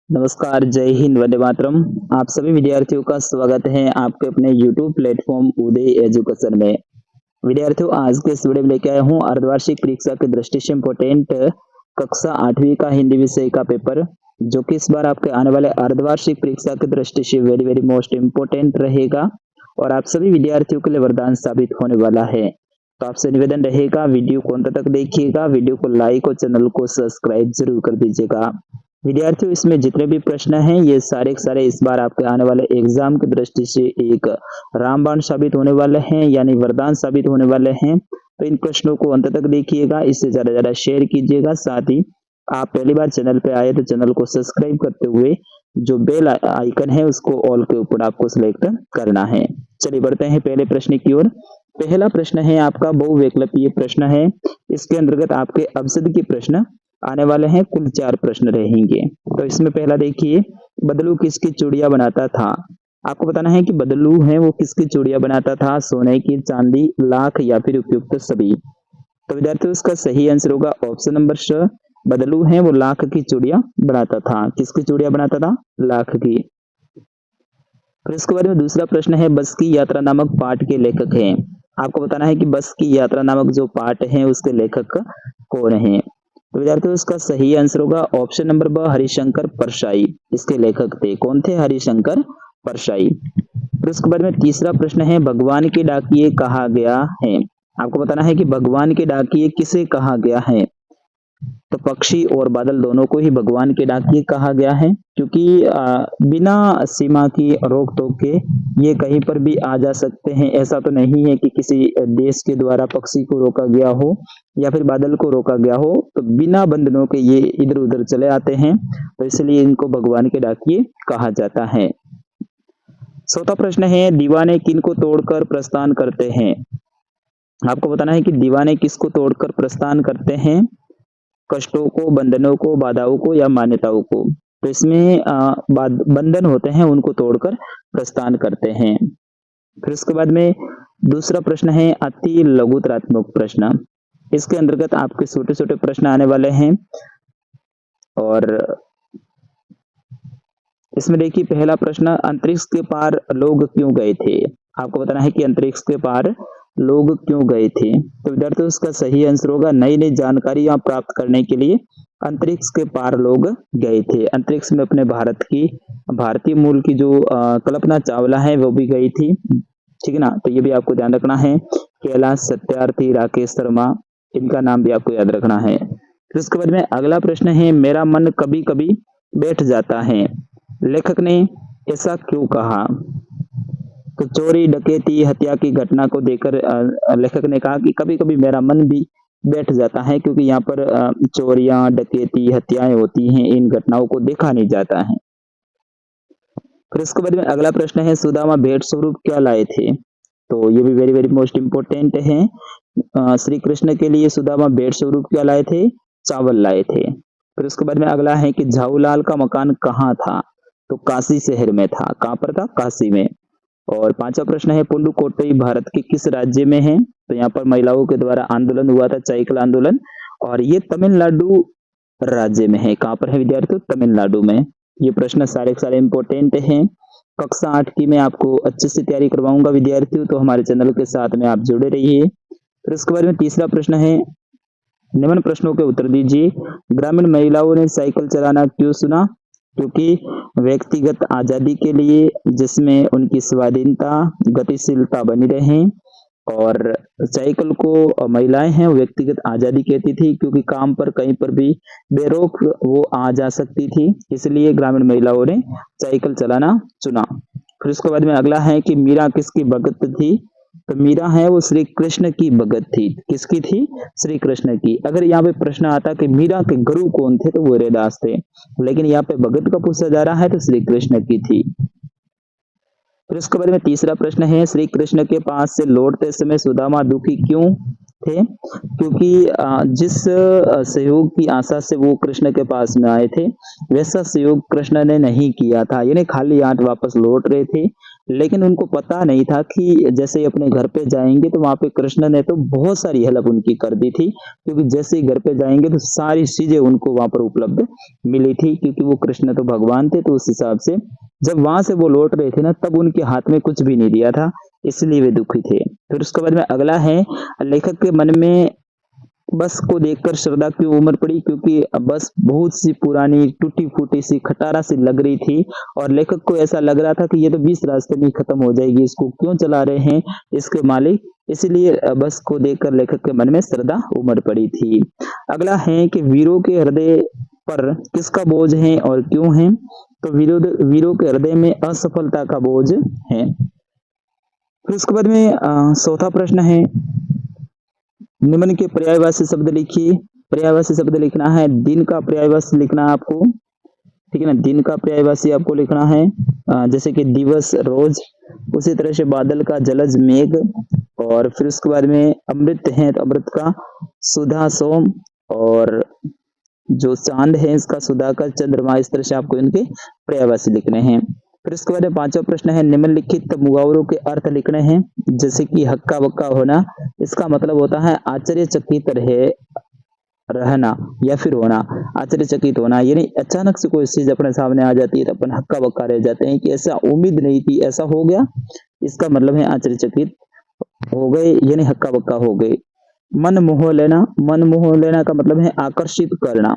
नमस्कार, जय हिंद, वंदे मातरम। आप सभी विद्यार्थियों का स्वागत है आपके अपने YouTube प्लेटफॉर्म उदय एजुकेशन में। विद्यार्थियों, आज के इस वीडियो में लेके आया हूँ अर्धवार्षिक परीक्षा की दृष्टि से इम्पोर्टेंट कक्षा 8वीं का हिंदी विषय का पेपर, जो कि इस बार आपके आने वाले अर्धवार्षिक परीक्षा की दृष्टि से वेरी वेरी मोस्ट इम्पोर्टेंट रहेगा और आप सभी विद्यार्थियों के लिए वरदान साबित होने वाला है। तो आपसे निवेदन रहेगा, वीडियो को अंत तक देखिएगा, वीडियो को लाइक और चैनल को सब्सक्राइब जरूर कर दीजिएगा। विद्यार्थियों, इसमें जितने भी प्रश्न हैं ये सारे के सारे इस बार आपके आने वाले एग्जाम की दृष्टि से एक रामबाण साबित होने वाले हैं, यानी वरदान साबित होने वाले हैं। तो इन प्रश्नों को अंत तक देखिएगा, इससे ज्यादा शेयर कीजिएगा। साथ ही आप पहली बार चैनल पे आए तो चैनल को सब्सक्राइब करते हुए जो बेल आइकन है उसको ऑल के ऊपर आपको सिलेक्ट करना है। चलिए बढ़ते हैं पहले प्रश्न की ओर। पहला प्रश्न है आपका बहुविकल्पीय प्रश्न है। इसके अंतर्गत आपके अवसद के प्रश्न आने वाले हैं, कुल 4 प्रश्न रहेंगे। तो इसमें पहला देखिए, बदलू किसकी चूड़ियां बनाता था। आपको बताना है कि बदलू है वो किसकी चूड़ियां बनाता था, सोने की, चांदी, लाख या फिर उपयुक्त सभी। तो विद्यार्थियों, इसका सही आंसर होगा ऑप्शन नंबर स, बदलू है वो लाख की चूड़ियां बनाता था। किसकी चूड़ियां बनाता था? लाख की। फिर इसके बाद में दूसरा प्रश्न है, बस की यात्रा नामक पाठ के लेखक हैं। आपको बताना है कि बस की यात्रा नामक जो पाठ है उसके लेखक कौन है। तो विद्यार्थियों, इसका सही आंसर होगा ऑप्शन नंबर ब, हरिशंकर परशाई इसके लेखक थे। कौन थे? हरिशंकर परशाई। फिर उसके बाद में तीसरा प्रश्न है, भगवान के डाकिए कहा गया है। आपको बताना है कि भगवान के डाकिए किसे कहा गया है। तो पक्षी और बादल दोनों को ही भगवान के डाकिए कहा गया है, क्योंकि बिना सीमा की रोक टोक के ये कहीं पर भी आ जा सकते हैं। ऐसा तो नहीं है कि किसी देश के द्वारा पक्षी को रोका गया हो या फिर बादल को रोका गया हो, तो बिना बंधनों के ये इधर उधर चले आते हैं, तो इसलिए इनको भगवान के डाकिए कहा जाता है। चौथा प्रश्न है, दीवाने किन को तोड़कर प्रस्थान करते हैं। आपको बताना है कि दीवाने किसको तोड़कर प्रस्थान करते हैं, कष्टों को, बंधनों को, बाधाओं को या मान्यताओं को। तो इसमें बंधन होते हैं उनको तोड़कर प्रस्थान करते हैं। फिर उसके बाद में दूसरा प्रश्न है, अति लघुतरात्मक प्रश्न। इसके अंतर्गत आपके छोटे छोटे प्रश्न आने वाले हैं और इसमें देखिए पहला प्रश्न, अंतरिक्ष के पार लोग क्यों गए थे। आपको बताना है कि अंतरिक्ष के पार लोग क्यों गए थे। तो विद्यार्थियों, इसका सही आंसर होगा नई नई जानकारियां प्राप्त करने के लिए अंतरिक्ष के पार लोग गए थे। अंतरिक्ष में अपने भारतीय मूल की जो कल्पना चावला है वो भी गई थी, ठीक है ना। तो ये भी आपको ध्यान रखना है। कैलाश सत्यार्थी, राकेश शर्मा, इनका नाम भी आपको याद रखना है। फिर उसके बाद में अगला प्रश्न है, मेरा मन कभी कभी बैठ जाता है, लेखक ने ऐसा क्यों कहा। तो चोरी, डकैती, हत्या की घटना को देखकर लेखक ने कहा कि कभी कभी मेरा मन भी बैठ जाता है, क्योंकि यहाँ पर चोरियां, डकैती, हत्याएं होती हैं, इन घटनाओं को देखा नहीं जाता है। फिर इसके बाद में अगला प्रश्न है, सुदामा भेंट स्वरूप क्या लाए थे। तो ये भी वेरी वेरी मोस्ट इंपोर्टेंट है। श्री कृष्ण के लिए सुदामा भेंट स्वरूप क्या लाए थे? चावल लाए थे। फिर उसके बाद में अगला है कि झाऊलाल का मकान कहाँ था। तो काशी शहर में था। कहाँ पर था? काशी में। और पांचवा प्रश्न है, पुडुकोट्टई भारत के किस राज्य में है। तो यहाँ पर महिलाओं के द्वारा आंदोलन हुआ था, चाइकल आंदोलन, और ये तमिलनाडु राज्य में है। कहाँ पर है विद्यार्थियों? तमिलनाडु में। ये प्रश्न सारे के सारे इंपोर्टेंट हैं। कक्षा 8 की मैं आपको अच्छे से तैयारी करवाऊंगा विद्यार्थियों, तो हमारे चैनल के साथ में आप जुड़े रहिए। फिर उसके बाद में तीसरा प्रश्न है, निम्न प्रश्नों के उत्तर दीजिए। ग्रामीण महिलाओं ने साइकिल चलाना क्यों चुना। क्योंकि व्यक्तिगत आजादी के लिए, जिसमें उनकी स्वाधीनता, गतिशीलता बनी रहे, और साइकिल को महिलाएं हैं व्यक्तिगत आजादी कहती थी, क्योंकि काम पर कहीं पर भी बेरोक वो आ जा सकती थी, इसलिए ग्रामीण महिलाओं ने साइकिल चलाना चुना। फिर उसके बाद में अगला है कि मीरा किसकी भगत थी। तो मीरा है वो श्री कृष्ण की भगत थी। किसकी थी? श्री कृष्ण की। अगर यहाँ पे प्रश्न आता कि मीरा के गुरु कौन थे, तो वो रैदास थे, लेकिन यहाँ पे भगत का पूछा जा रहा है तो श्री कृष्ण की थी। फिर उसके बारे में तीसरा प्रश्न है, श्री कृष्ण के पास से लौटते समय सुदामा दुखी क्यों थे। क्योंकि जिस सहयोग की आशा से वो कृष्ण के पास में आए थे, वैसा सहयोग कृष्ण ने नहीं किया था, यानी खाली हाथ वापस लौट रहे थे, लेकिन उनको पता नहीं था कि जैसे ही अपने घर पे जाएंगे तो वहां पे कृष्ण ने तो बहुत सारी हेल्प उनकी कर दी थी, क्योंकि जैसे ही घर पे जाएंगे तो सारी चीजें उनको वहां पर उपलब्ध मिली थी, क्योंकि वो कृष्ण तो भगवान थे। तो उस हिसाब से जब वहां से वो लौट रहे थे ना, तब उनके हाथ में कुछ भी नहीं दिया था, इसलिए वे दुखी थे। फिर उसके बाद में अगला है, लेखक के मन में बस को देखकर श्रद्धा की उम्र पड़ी, क्योंकि बस बहुत सी पुरानी टूटी फूटी सी खटारा सी लग रही थी और लेखक को ऐसा लग रहा था कि ये तो 20 रास्ते में खत्म हो जाएगी, इसको क्यों चला रहे हैं इसके मालिक। इसलिए बस को देखकर लेखक के मन में श्रद्धा उमड़ पड़ी थी। अगला है कि वीरों के हृदय पर किसका बोझ है और क्यों है। तो वीरों के हृदय में असफलता का बोझ है। फिर उसके बाद में चौथा प्रश्न है, निम्न के पर्यायवाची शब्द लिखिए। पर्यायवाची शब्द लिखना है, दिन का पर्यायवाची लिखना है आपको, ठीक है ना। दिन का पर्यायवाची आपको लिखना है, जैसे कि दिवस रोज, उसी तरह से बादल का जलज मेघ, और फिर उसके बाद में अमृत है तो अमृत का सुधा सोम, और जो चांद है इसका सुधा का चंद्रमा। इस तरह से आपको इनके पर्यायवाची लिखने हैं। फिर उसके बाद में पांचवा प्रश्न है, निम्नलिखित मुहावरों के अर्थ लिखने हैं। जैसे कि हक्का बक्का होना, इसका मतलब होता है आश्चर्यचकित रहे रहना या फिर होना। आश्चर्यचकित होना यानी अचानक से कोई चीज अपने सामने आ जाती है तो अपन हक्का बक्का रह जाते हैं कि ऐसा उम्मीद नहीं थी, ऐसा हो गया। इसका मतलब है आश्चर्यचकित हो गए, यानी हक्का बक्का हो गए। मन मोह लेना, मन मोह लेना का मतलब है आकर्षित करना,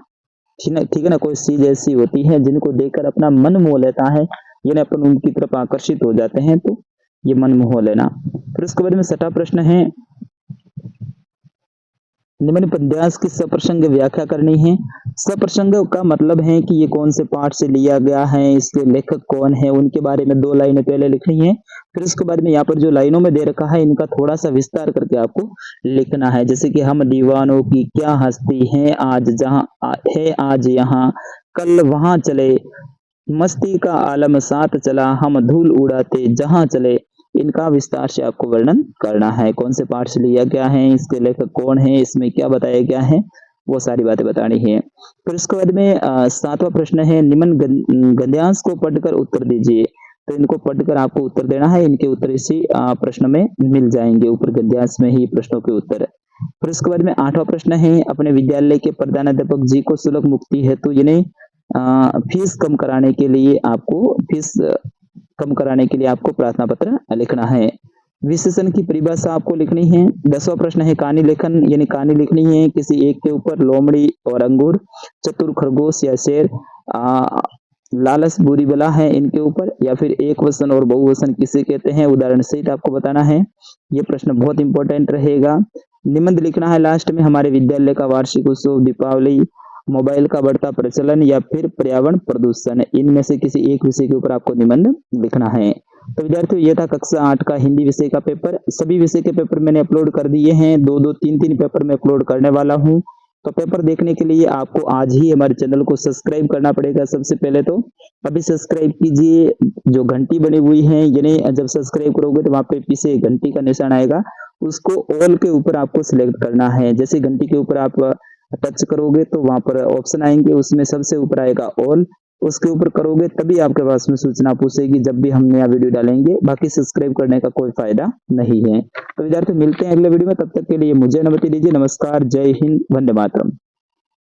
ठीक है ना। कोई चीज ऐसी होती है जिनको देखकर अपना मन मोह लेता है, यानी अपन उनकी तरफ आकर्षित हो जाते हैं, तो ये मन मोह लेना। फिर उसके बाद में छठा प्रश्न है, निम्न पद्यांश की सप्रसंग व्याख्या करनी है। सप्रसंग का मतलब है कि ये कौन से पाठ से लिया गया है, इसके लेखक कौन है, उनके बारे में 2 लाइनें पहले लिखनी है। फिर उसके बाद में यहाँ पर जो लाइनों में दे रखा है इनका थोड़ा सा विस्तार करके आपको लिखना है। जैसे कि हम दीवानों की क्या हस्ती है, आज जहाँ है आज यहाँ, कल वहां चले, मस्ती का आलम साथ चला, हम धूल उड़ाते जहां चले। इनका विस्तार से आपको वर्णन करना है, कौन से पाठ से लिया गया है, इसके लेखक कौन है, इसमें क्या बताया गया है, वो सारी बातें बतानी है। फिर उसके बाद में 7वां प्रश्न है, निम्न गद्यांश को पढ़कर उत्तर दीजिए। तो इनको पढ़कर आपको उत्तर देना है, इनके उत्तर इसी प्रश्न में मिल जाएंगे, ऊपर गद्यांश में ही प्रश्नों के उत्तर। फिर उसके बाद में 8वां प्रश्न है, अपने विद्यालय के प्रधानाध्यापक जी को सुलभ मुक्ति हेतु यानी फीस कम कराने के लिए आपको प्रार्थना पत्र लिखना है। विशेषण की परिभाषा आपको लिखनी है। 10वां प्रश्न है, कहानी लेखन यानी कहानी लिखनी है किसी एक के ऊपर, लोमड़ी और अंगूर, चतुर खरगोश या शेर, लालच बुरी बला है इनके ऊपर, या फिर एक वचन और बहुवचन किसे कहते हैं, उदाहरण सहित आपको बताना है। ये प्रश्न बहुत इंपॉर्टेंट रहेगा। निबंध लिखना है लास्ट में, हमारे विद्यालय का वार्षिक उत्सव, दीपावली, मोबाइल का बढ़ता प्रचलन या फिर पर्यावरण प्रदूषण, इनमें से किसी एक विषय के ऊपर आपको निबंध लिखना है। तो विद्यार्थियों, ये था कक्षा 8 का हिंदी विषय का पेपर। सभी विषय के पेपर मैंने अपलोड कर दिए हैं, 2-2, 3-3 पेपर में अपलोड करने वाला हूं। तो पेपर देखने के लिए आपको आज ही हमारे चैनल को सब्सक्राइब करना पड़ेगा। सबसे पहले तो अभी सब्सक्राइब कीजिए, जो घंटी बनी हुई है, यानी जब सब्सक्राइब करोगे तो वहां पे पीछे घंटी का निशान आएगा, उसको ऑल के ऊपर आपको सिलेक्ट करना है। जैसे घंटी के ऊपर आप टच करोगे तो वहां पर ऑप्शन आएंगे, उसमें सबसे ऊपर आएगा ऑल, उसके ऊपर करोगे तभी आपके पास में सूचना पूछेगी जब भी हम नया वीडियो डालेंगे। बाकी सब्सक्राइब करने का कोई फायदा नहीं है। तो विद्यार्थी, मिलते हैं अगले वीडियो में, तब तक के लिए मुझे अनुमति दीजिए। नमस्कार, जय हिंद, वंदे मातरम।